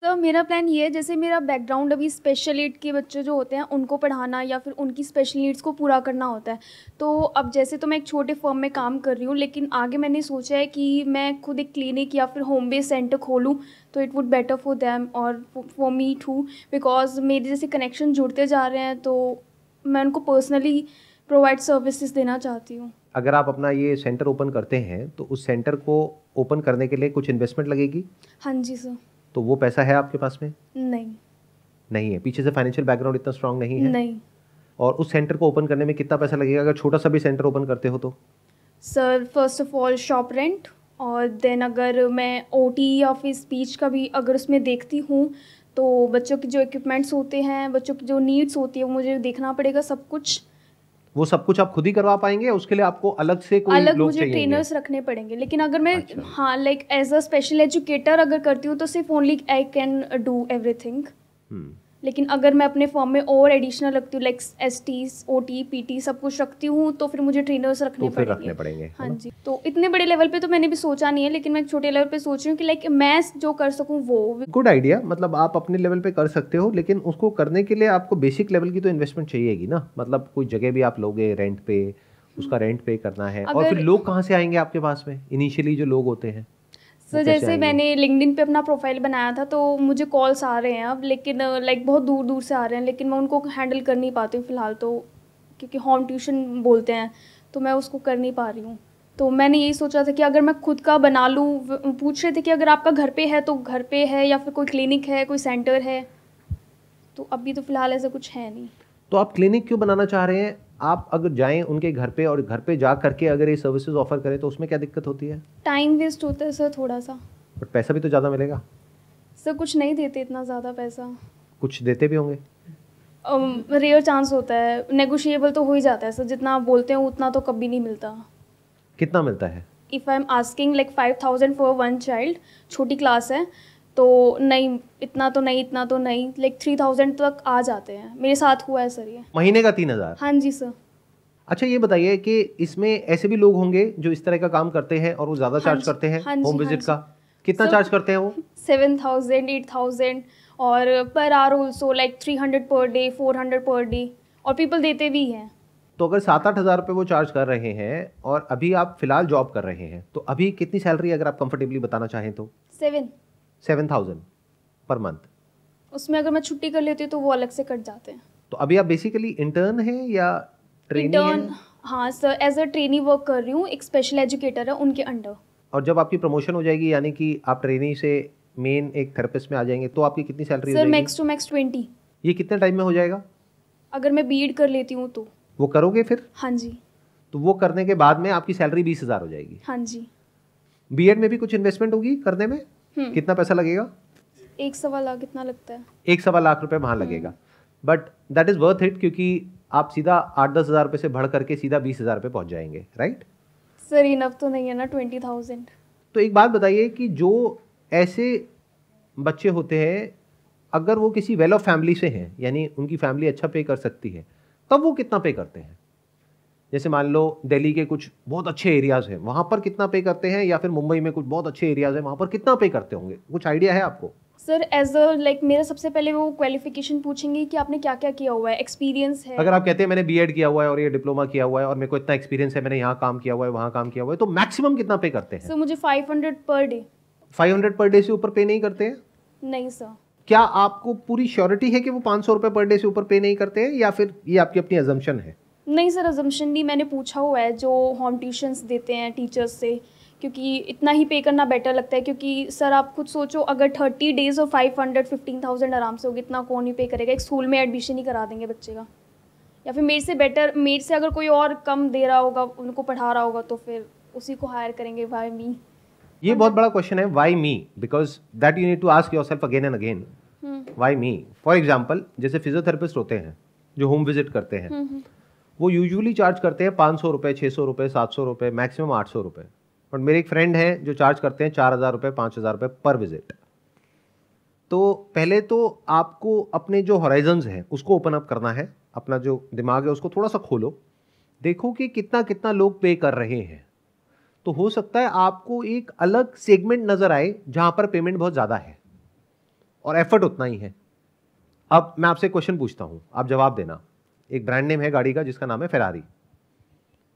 तो मेरा प्लान ये है, जैसे मेरा बैकग्राउंड अभी स्पेशल एड के बच्चे जो होते हैं उनको पढ़ाना या फिर उनकी स्पेशल नीड्स को पूरा करना होता है। तो अब जैसे तो मैं एक छोटे फर्म में काम कर रही हूँ, लेकिन आगे मैंने सोचा है कि मैं खुद एक क्लिनिक या फिर होम बेस्ड सेंटर खोलूँ, तो it would better for them और फॉर मी टू, बिकॉज मेरे जैसे कनेक्शन जुड़ते जा रहे हैं, तो मैं उनको पर्सनली प्रोवाइड सर्विसेज देना चाहती हूँ। अगर आप अपना ये सेंटर ओपन करते हैं तो उस सेंटर को ओपन करने के लिए कुछ इन्वेस्टमेंट लगेगी? हाँ जी सर। तो वो पैसा है आपके पास में? नहीं। नहीं है? पीछे से फाइनेंशियल बैकग्राउंड इतना स्ट्रांग नहीं है? नहीं। और उस सेंटर को ओपन करने में कितना पैसा लगेगा अगर छोटा सा भी सेंटर ओपन करते हो तो? Sir first of all shop rent, और देन अगर मैं ओटी या फिर स्पीच का भी अगर उसमें देखती हूँ, तो बच्चों के जो इक्विपमेंट्स होते हैं, बच्चों की जो नीड्स होती है, वो मुझे देखना पड़ेगा सब कुछ। वो सब कुछ आप खुद ही करवा पाएंगे या उसके लिए आपको अलग से कोई अलग लोग मुझे चाहिए? ट्रेनर्स रखने पड़ेंगे, लेकिन अगर मैं अच्छा। हाँ like as a special educator अगर करती हूँ तो सिर्फ only I can do everything. लेकिन अगर मैं अपने फॉर्म में और एडिशनल रखती हूँ लाइक एसटी, ओटी, पीटी सब कुछ रखती हूँ, तो फिर मुझे ट्रेनर्स रखने तो फिर पड़ेंगे। रखने पड़ेंगे, हाँ है ना? जी। तो इतने बड़े लेवल पे तो मैंने भी सोचा नहीं है, लेकिन मैं एक छोटे लेवल पे सोच रही हूँ कि लाइक मैं जो कर सकूँ वो। Good idea. मतलब आप अपने लेवल पे कर सकते हो, लेकिन उसको करने के लिए आपको बेसिक लेवल की तो इन्वेस्टमेंट चाहिएगी ना। मतलब कोई जगह भी आप लोगे रेंट पे, उसका रेंट पे करना है, और फिर अगर लोग कहाँ से आएंगे आपके पास में? इनिशियली जो लोग होते हैं वो सर कैसे जैसे आएंगे? मैंने लिंक्डइन पे अपना प्रोफाइल बनाया था, तो मुझे कॉल्स आ रहे हैं अब, लेकिन लाइक बहुत दूर दूर से आ रहे हैं, लेकिन मैं उनको हैंडल कर नहीं पाती हूँ फ़िलहाल तो, क्योंकि होम ट्यूशन बोलते हैं, तो मैं उसको कर नहीं पा रही हूँ। तो मैंने यही सोचा था कि अगर मैं खुद का बना लूँ, पूछ रहे थे कि अगर आपका घर पे है तो घर पे है, या फिर कोई क्लिनिक है, कोई सेंटर है, तो अभी तो फ़िलहाल ऐसा कुछ है नहीं। तो आप क्लिनिक क्यों बनाना चाह रहे हैं? आप अगर जाएं उनके घर पे और घर पे जा करके अगर ये सर्विसेज ऑफर करें तो उसमें क्या दिक्कत होती है? टाइम वेस्ट होता है सर थोड़ा सा। बट पैसा भी तो ज़्यादा मिलेगा। सर कुछ नहीं देते इतना ज़्यादा पैसा। कुछ देते भी होंगे। रेयर चांस होता है, नेगोशिएबल तो हो ही जाता है सर, जितना आप बोलते हैं उतना तो कभी नहीं मिलता। कितना मिलता है? If I am asking like 5000 for one child, छोटी क्लास है, तो नहीं इतना तो नहीं, इतना तो नहीं, लाइक 3000 तक आ जाते हैं। मेरे साथ हुआ है सर ये। महीने का 3,000? हाँ जी सर। अच्छा ये बताइए कि इसमें ऐसे भी लोग होंगे जो इस तरह का काम करते हैं और वो ज़्यादा हाँ चार्ज जी, करते हैं हाँ जी, होम हाँ विजिट जी। का? कितना सर चार्ज करते हैं वो? 7000, 8000 और per hour also like 300 per day, 400 per day, और पीपल देते भी हैं। तो अगर 7-8 हज़ार रुपये वो चार्ज कर रहे हैं और अभी आप फिलहाल जॉब कर रहे हैं, तो अभी कितनी सैलरी अगर आप कंफर्टेबली बताना चाहें तो? 7,000 पर मंथ। उसमें अगर मैं छुट्टी कर लेती हूँ तो वो अलग से कट जाते हैं। तो अभी आप बेसिकली इंटर्न हैं या ट्रेनी इंटर्न, हैं? हाँ sir, as a trainee work कर रही हूँ, एक स्पेशल एजुकेटर है उनके अंडर। और जब आपकी प्रमोशन हो जाएगी यानी कि आप ट्रेनी से मेन एक थेरेपिस्ट में आ जाएंगे तो आपकी कितनी सैलरी हो सर जाएगी? मैक्स टू मैक्स 20, ये कितने टाइम में हो जाएगा? अगर मैं बीएड कर लेती हूँ तो। वो करोगे फिर? हाँ जी। तो वो करने के बाद में आपकी सैलरी 20,000 हो जाएगी। हाँ जी। बीएड में भी कुछ इन्वेस्टमेंट होगी करने में? कितना पैसा लगेगा? 1.25 लाख कितना लगता है? 1.25 लाख रुपए वहाँ लगेगा। But that is worth it, क्योंकि आप सीधा 8-10 हज़ार रुपये से बढ़ करके सीधा 20,000 रुपये पहुँच जाएंगे, राइट? सर इनफ तो नहीं है ना 20,000। तो एक बात बताइए कि जो ऐसे बच्चे होते हैं, अगर वो किसी वेल ऑफ फैमिली से हैं, यानी उनकी फैमिली अच्छा पे कर सकती है, तब वो कितना पे करते हैं? जैसे मान लो दिल्ली के कुछ बहुत अच्छे एरियाज हैं, वहाँ पर कितना पे करते हैं, या फिर मुंबई में कुछ बहुत अच्छे एरियाज हैं, वहाँ पर कितना पे करते होंगे? कुछ आइडिया है आपको? सर एज अ लाइक मेरा सबसे पहले वो क्वालिफिकेशन पूछेंगे कि आपने क्या क्या किया हुआ है, एक्सपीरियंस है। अगर आप कहते हैं मैंने बीएड किया हुआ है और ये डिप्लोमा किया हुआ है और मेरे को इतना एक्सपीरियंस है, मैंने यहाँ काम किया हुआ है, वहाँ काम किया हुआ है, तो मैक्सिमम कितना पे करते हैं? सर मुझे 500 पर डे। 500 पर डे से ऊपर पे नहीं करते हैं? नहीं सर। क्या आपको पूरी श्योरिटी है कि वो 500 रुपये पर डे से ऊपर पे नहीं करते हैं, या फिर ये आपकी अपनी अजम्पशन है? नहीं सर, अजम्पशन नहीं, मैंने पूछा हुआ है जो होम ट्यूशन्स देते हैं टीचर्स से, क्योंकि इतना ही पे करना बेटर लगता है। क्योंकि सर आप खुद सोचो, अगर 30 डेज़ और 500, 15,000 आराम से होगी, इतना कौन ही पे करेगा? एक स्कूल में एडमिशन ही करा देंगे बच्चे का। या फिर मेरे से बेटर, मेरे से अगर कोई और कम दे रहा होगा, उनको पढ़ा रहा होगा, तो फिर उसी को हायर करेंगे। Why me? ये बहुत बड़ा क्वेश्चन है, why me, because that you need to ask yourself again and again. Why me? For example, जैसे फिजियोथेरेपिस्ट होते हैं जो होम विजिट करते हैं, वो यूजुअली चार्ज करते हैं 500 रुपये, 600 रुपये, 700 रुपये, मैक्सिमम 800 रुपये। और मेरे एक फ्रेंड हैं जो चार्ज करते हैं 4,000 रुपये, 5,000 रुपये पर विजिट। तो पहले तो आपको अपने जो हॉराइजन्स हैं उसको ओपन अप करना है, अपना जो दिमाग है उसको थोड़ा सा खोलो, देखो कि कितना कितना लोग पे कर रहे हैं। तो हो सकता है आपको एक अलग सेगमेंट नजर आए जहां पर पेमेंट बहुत ज़्यादा है। और एफर्ट उतना ही है। अब मैं आपसे क्वेश्चन पूछता हूं, आप जवाब देना। एक ब्रांड नेम है गाड़ी का जिसका नाम है फेरारी।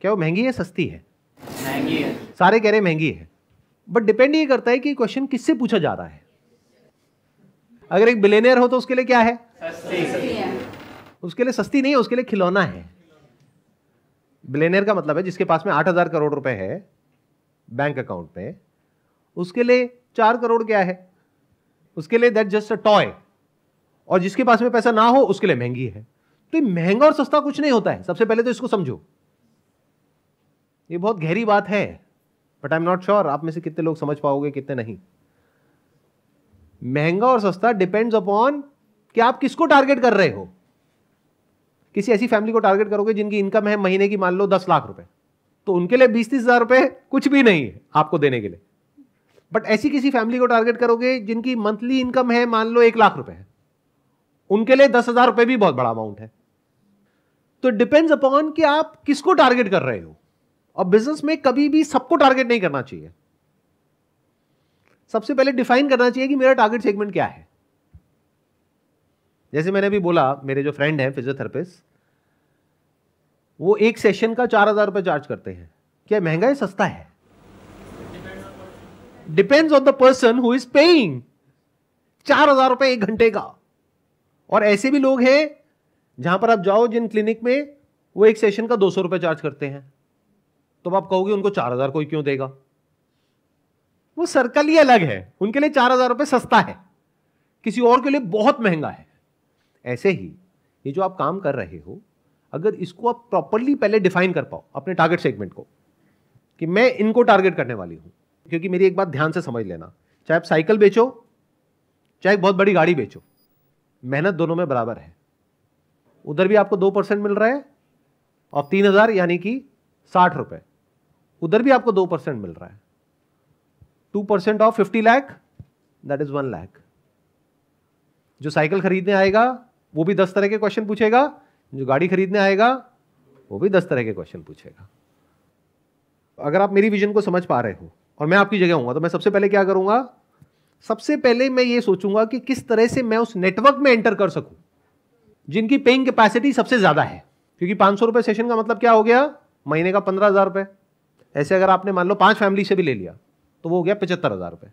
क्या वो महंगी है सस्ती है? महंगी है। सारे कह रहे महंगी है, बट डिपेंड ये करता है कि क्वेश्चन किससे पूछा जा रहा है। अगर एक बिलियनियर हो तो उसके लिए क्या है? सस्ती है। उसके लिए सस्ती नहीं है, उसके लिए खिलौना है। बिलियनियर का मतलब है जिसके पास में 8,000 करोड़ रुपए है बैंक अकाउंट में, उसके लिए 4 करोड़ क्या है? उसके लिए दैट जस्ट अ टॉय। और जिसके पास में पैसा ना हो उसके लिए महंगी है। तो महंगा और सस्ता कुछ नहीं होता है, सबसे पहले तो इसको समझो। ये बहुत गहरी बात है, but I am not sure आप में से कितने लोग समझ पाओगे, कितने नहीं। महंगा और सस्ता डिपेंड्स अपॉन कि आप किसको टारगेट कर रहे हो। किसी ऐसी फैमिली को टारगेट करोगे जिनकी इनकम है महीने की मान लो 10 लाख रुपए, तो उनके लिए 20-30 हजार रुपए कुछ भी नहीं है आपको देने के लिए। बट ऐसी किसी फैमिली को टारगेट करोगे जिनकी मंथली इनकम है मान लो 1 लाख रुपए है, उनके लिए 10,000 रुपए भी बहुत बड़ा अमाउंट है। तो डिपेंड्स अपॉन कि आप किसको टारगेट कर रहे हो। और बिजनेस में कभी भी सबको टारगेट नहीं करना चाहिए। सबसे पहले डिफाइन करना चाहिए कि मेरा टारगेट सेगमेंट क्या है। जैसे मैंने अभी बोला, मेरे जो फ्रेंड हैं फिजियोथेरेपिस्ट, वो एक सेशन का 4,000 रुपए चार्ज करते हैं। क्या महंगा है सस्ता है? Depends on the person who is paying. 4,000 रुपए 1 घंटे का। और ऐसे भी लोग हैं जहां पर आप जाओ जिन क्लिनिक में वो एक सेशन का 200 रुपए चार्ज करते हैं, तो आप कहोगे उनको 4,000 कोई क्यों देगा? वो सर्कल ही अलग है। उनके लिए 4,000 रुपए सस्ता है, किसी और के लिए बहुत महंगा है। ऐसे ही ये जो आप काम कर रहे हो, अगर इसको आप प्रॉपरली पहले डिफाइन कर पाओ अपने टारगेट सेगमेंट को, कि मैं इनको टारगेट करने वाली हूं। क्योंकि मेरी एक बात ध्यान से समझ लेना, चाहे आप साइकिल बेचो चाहे बहुत बड़ी गाड़ी बेचो, मेहनत दोनों में बराबर है। उधर भी आपको 2% मिल रहा है और 3,000 यानी कि 60 रुपए, उधर भी आपको 2% मिल रहा है। 2% of 50 lakh that is 1 lakh. जो साइकिल खरीदने आएगा वो भी 10 तरह के क्वेश्चन पूछेगा, जो गाड़ी खरीदने आएगा वो भी 10 तरह के क्वेश्चन पूछेगा। अगर आप मेरी विजन को समझ पा रहे हो और मैं आपकी जगह हूंगा तो मैं सबसे पहले क्या करूंगा? सबसे पहले मैं ये सोचूंगा कि किस तरह से मैं उस नेटवर्क में एंटर कर सकूं जिनकी पेइंग कैपेसिटी सबसे ज्यादा है। क्योंकि 500 रुपए सेशन का मतलब क्या हो गया? महीने का 15,000 रुपए। ऐसे अगर आपने मान लो 5 फैमिली से भी ले लिया तो वो हो गया 75,000 रुपए।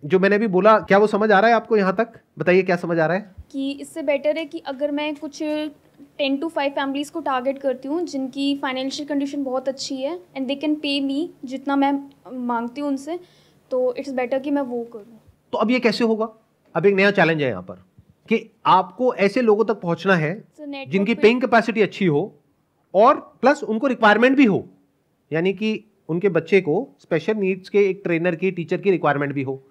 जो मैंने भी बोला, क्या वो समझ आ रहा है आपको? यहां तक बताइए, क्या समझ आ रहा है? कि इससे बेटर है कि अगर मैं कुछ 10 to 5 फैमिलीज़ को टारगेट करती हूँ जिनकी फाइनेंशियल कंडीशन बहुत अच्छी है एंड दे कैन पे मी जितना मैं मांगती हूँ उनसे, तो इट्स बेटर कि मैं वो करूँ। तो अब ये कैसे होगा? अब एक नया चैलेंज है यहाँ पर कि आपको ऐसे लोगों तक पहुंचना है जिनकी पेइंग कैपेसिटी अच्छी हो और प्लस उनको रिक्वायरमेंट भी हो, यानी कि उनके बच्चे को स्पेशल नीड्स के एक ट्रेनर की, टीचर की रिक्वायरमेंट भी हो।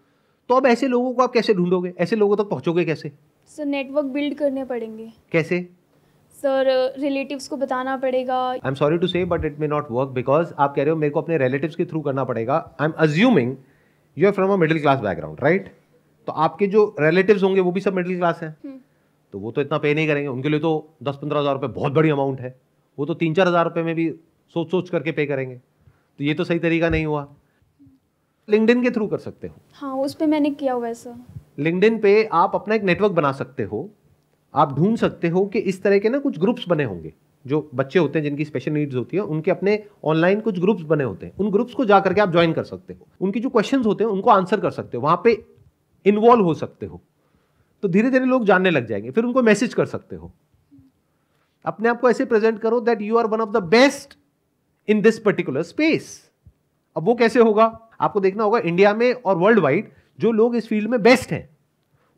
तो अब ऐसे लोगों को आप कैसे ढूंढोगे? ऐसे लोगों तक पहुंचोगे कैसे? सर नेटवर्क बिल्ड करने पड़ेंगे। कैसे? सर रिलेटिव्स को बताना पड़ेगा। आई एम सॉरी टू से but it may not work, because आप कह रहे हो मेरे को अपने रिलेटिव्स के थ्रू करना पड़ेगा। I am assuming you are from a middle class background, right? तो आपके जो रिलेटिव्स होंगे वो भी सब मिडिल क्लास हैं, तो वो तो इतना पे नहीं करेंगे। उनके लिए तो 10-15 हज़ार रुपये बहुत बड़ी अमाउंट है। वो तो 3-4 हज़ार रुपये में भी सोच सोच करके पे करेंगे। तो ये तो सही तरीका नहीं हुआ। लिंक्डइन के थ्रू कर सकते हो। हाँ, उस पर मैंने किया हुआ है सर। लिंक्डइन पे आप अपना एक नेटवर्क बना सकते हो। आप ढूंढ सकते हो कि इस तरह के ना कुछ ग्रुप्स बने होंगे, जो बच्चे होते हैं जिनकी स्पेशल नीड्स होती है, उनके अपने ऑनलाइन कुछ ग्रुप्स बने होते हैं। उन ग्रुप्स को जा करके आप ज्वाइन कर सकते हो, उनकी जो क्वेश्चंस होते हैं उनको आंसर कर सकते हो, वहां पे इन्वॉल्व हो सकते हो। तो धीरे धीरे लोग जानने लग जाएंगे। फिर उनको मैसेज कर सकते हो, अपने आप को ऐसे प्रेजेंट करो that you are one of the best in this particular space. अब वो कैसे होगा? आपको देखना होगा इंडिया में और वर्ल्ड वाइड जो लोग इस फील्ड में बेस्ट हैं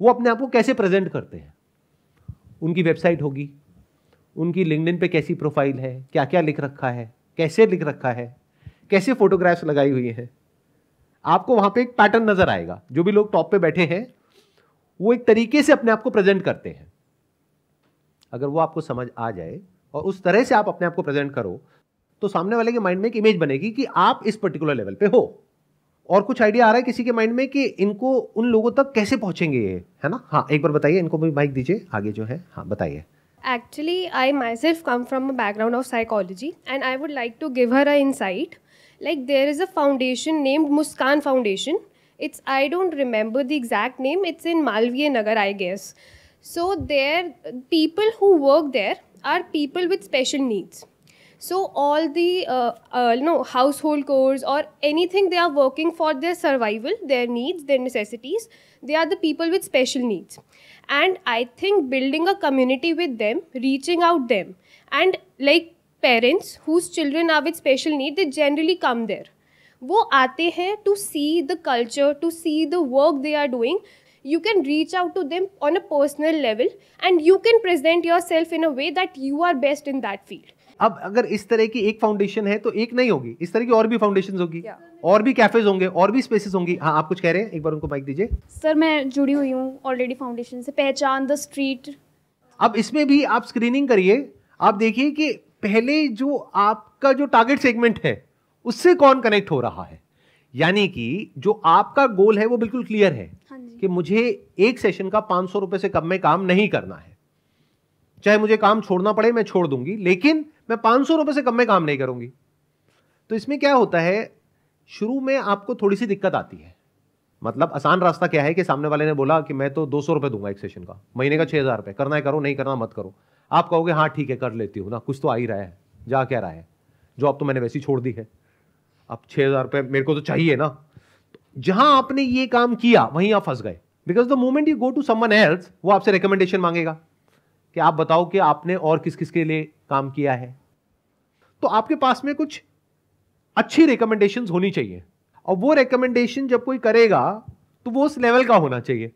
वो अपने आप को कैसे प्रेजेंट करते हैं। उनकी वेबसाइट होगी, उनकी लिंक्डइन पे कैसी प्रोफाइल है, क्या क्या लिख रखा है, कैसे लिख रखा है, कैसे फोटोग्राफ्स लगाई हुई है। आपको वहां पे एक पैटर्न नजर आएगा। जो भी लोग टॉप पे बैठे हैं वो एक तरीके से अपने आप को प्रेजेंट करते हैं। अगर वो आपको समझ आ जाए और उस तरह से आप अपने आप को प्रेजेंट करो तो सामने वाले के माइंड में एक इमेज बनेगी कि आप इस पर्टिकुलर लेवल पे हो। और कुछ आइडिया आ रहा है किसी के माइंड में कि इनको उन लोगों तक कैसे पहुंचेंगे ये, है ना? हाँ, एक बार बताइए, इनको भी माइक दीजिए आगे जो है। हाँ बताइए। Actually, I myself come from a background of psychology and I would like to give her an insight. Like there is a foundation named Muskan Foundation It's, I don't remember the exact name. It's in Malviya Nagar, I guess. So there, people who work there are people with special needs. So all the household chores or anything they are working for their survival, their needs, their necessities, they are the people with special needs. And I think building a community with them, reaching out them, and like parents whose children are with special need, they generally come there. वो आते हैं to see the culture, to see the work they are doing. You can reach out to them on a personal level and you can present yourself in a way that you are best in that field. अब अगर इस तरह की एक foundation है तो एक नहीं होगी, इस तरह की और भी फाउंडेशंस होगी, और भी कैफेज होंगे, और भी स्पेसेस होंगी. हाँ, आप कुछ कह रहे हैं, एक बार उनको माइक दीजिए. सर मैं जुड़ी हुई हूँ ऑलरेडी फाउंडेशन से, पहचान द स्ट्रीट. अब इसमें भी आप स्क्रीनिंग करिए, आप देखिए कि पहले जो आपका जो टारगेट सेगमेंट है उससे कौन कनेक्ट हो रहा है. यानी कि जो आपका गोल है वो बिल्कुल क्लियर है कि मुझे एक सेशन का 500 रुपए से कम में काम नहीं करना है. चाहे मुझे काम छोड़ना पड़े मैं छोड़ दूंगी, लेकिन मैं 500 रुपए से कम में काम नहीं करूंगी. तो इसमें क्या होता है, शुरू में आपको थोड़ी सी दिक्कत आती है. मतलब आसान रास्ता क्या है कि सामने वाले ने बोला कि मैं तो 200 रुपए दूंगा एक सेशन का, महीने का 6000 रुपए, करना है करो, नहीं करना मत करो. आप कहोगे हाँ ठीक है कर लेती हूँ ना, कुछ तो आ ही रहा है, जा क्या रहा है, जॉब तो मैंने वैसी छोड़ दी है, अब 6000 रुपए मेरे को तो चाहिए ना. जहां आपने ये काम किया वहीं आप फंस गए. Because the moment you go to someone else, वो आपसे रिकमेंडेशन मांगेगा कि आप बताओ कि आपने और किस किस के लिए काम किया है. तो आपके पास में कुछ अच्छी रिकमेंडेशंस होनी चाहिए, और वो रिकमेंडेशन जब कोई करेगा तो वो उस लेवल का होना चाहिए.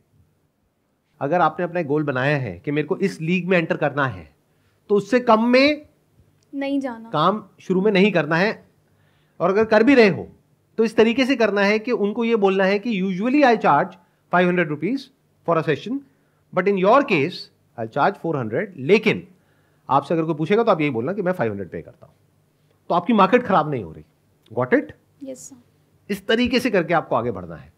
अगर आपने अपना गोल बनाया है कि मेरे को इस लीग में एंटर करना है, तो उससे कम में नहीं जाना, काम शुरू में नहीं करना है. और अगर कर भी रहे हो तो इस तरीके से करना है कि उनको ये बोलना है कि usually I charge 500 rupees for a session, but in your case I charge 400. लेकिन आपसे अगर कोई पूछेगा तो आप यही बोलना कि मैं 500 पे करता हूं. तो आपकी मार्केट खराब नहीं हो रही. Got it? Yes sir. इस तरीके से करके आपको आगे बढ़ना है.